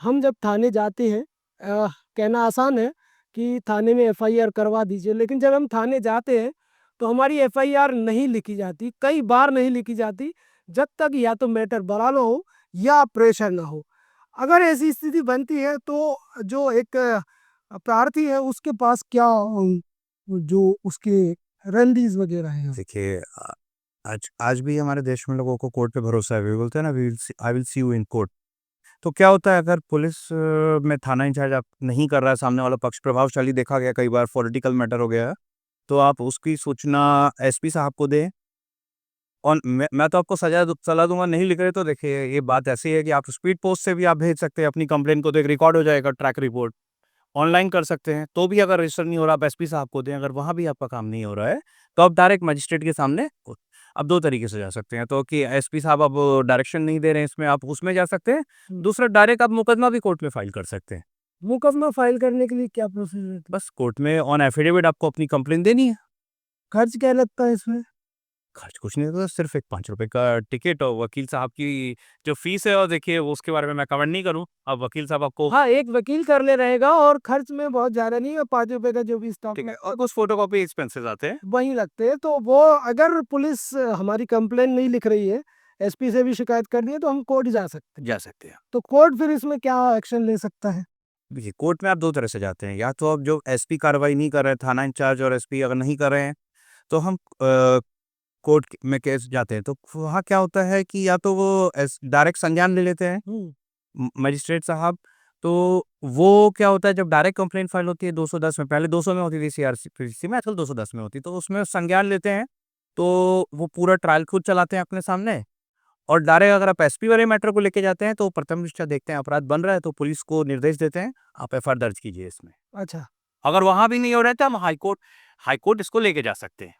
हम जब थाने जाते हैं, कहना आसान है कि थाने में एफआईआर करवा दीजिए, लेकिन जब हम थाने जाते हैं तो हमारी एफआईआर नहीं लिखी जाती, कई बार नहीं लिखी जाती, जब तक या तो मैटर बड़ा ना हो या प्रेशर ना हो। अगर ऐसी स्थिति बनती है तो जो एक प्रार्थी है उसके पास क्या जो उसके रेमेडीज वगैरह हैं? देखिए, आज आज भी हमारे देश में लोगों को कोर्ट पे भरोसा है। वे बोलते हैं ना, I will see you in court. तो क्या होता है, अगर पुलिस में थाना इंचार्ज आप नहीं कर रहा है, सामने वाला पक्ष प्रभावशाली देखा गया, कई बार पॉलिटिकल मैटर हो गया है, तो आप उसकी सूचना एसपी साहब को दें। और मैं तो आपको सलाह दूंगा, नहीं लिख रहे तो देखिए, ये बात ऐसी है कि आप स्पीड पोस्ट से भी आप भेज सकते हैं अपनी कंप्लेन को, तो एक रिकॉर्ड हो जाएगा, ट्रैक रिपोर्ट ऑनलाइन कर सकते हैं। तो भी अगर रजिस्टर नहीं हो रहा, आप एसपी साहब को दें। अगर वहाँ भी आपका काम नहीं हो रहा है, तो आप डायरेक्ट मजिस्ट्रेट के सामने आप 2 तरीके से जा सकते हैं। तो कि एसपी साहब अब डायरेक्शन नहीं दे रहे हैं इसमें, आप उसमें जा सकते हैं। दूसरा, डायरेक्ट आप मुकदमा भी कोर्ट में फाइल कर सकते हैं। मुकदमा फाइल करने के लिए क्या प्रोसीजर है? बस कोर्ट में ऑन एफिडेविट आपको अपनी कंप्लेन देनी है। खर्च क्या लगता है इसमें? खर्च कुछ नहीं होता, सिर्फ एक ₹5 का टिकट और वकील साहब की जो फीस है, और देखिए वो उसके बारे में मैं कमेंट नहीं करूँ। अब वकील साहब आपको हाँ, एक वकील कर ले रहेगा और खर्च में बहुत ज़्यादा नहीं है, ₹5 का जो भी स्टॉक ठीक में है, और कुछ फोटोकॉपी एक्सपेंसेस आते हैं। वहीं लगते हैं। तो वो अगर पुलिस हमारी कंप्लेन नहीं लिख रही है, एसपी से भी शिकायत करनी है तो हम कोर्ट जा सकते हैं। जा सकते हैं। तो कोर्ट फिर इसमें क्या एक्शन ले सकता है? देखिए, कोर्ट में आप 2 तरह से जाते हैं। या तो अब जो एसपी कार्रवाई नहीं कर रहे हैं, थाना इंचार्ज और एसपी अगर नहीं कर रहे हैं, तो हम कोर्ट में केस जाते हैं। तो वहाँ क्या होता है कि या तो वो डायरेक्ट संज्ञान ले लेते हैं मजिस्ट्रेट साहब। तो वो क्या होता है, जब डायरेक्ट कंप्लेंट फाइल होती है 210 में, पहले 200 में होती थी सीआरपीसी में, आजकल 210 में होती है, तो उसमें संज्ञान लेते हैं। तो वो पूरा ट्रायल खुद चलाते हैं अपने सामने। और डायरेक्ट अगर आप एसपी वाले मैटर को लेके जाते हैं, तो प्रथम दृष्टया देखते हैं अपराध बन रहा है, तो पुलिस को निर्देश देते हैं, आप एफआईआर दर्ज कीजिए इसमें। अच्छा। अगर वहाँ भी नहीं हो रहा है, तो हम हाई कोर्ट इसको लेके जा सकते हैं।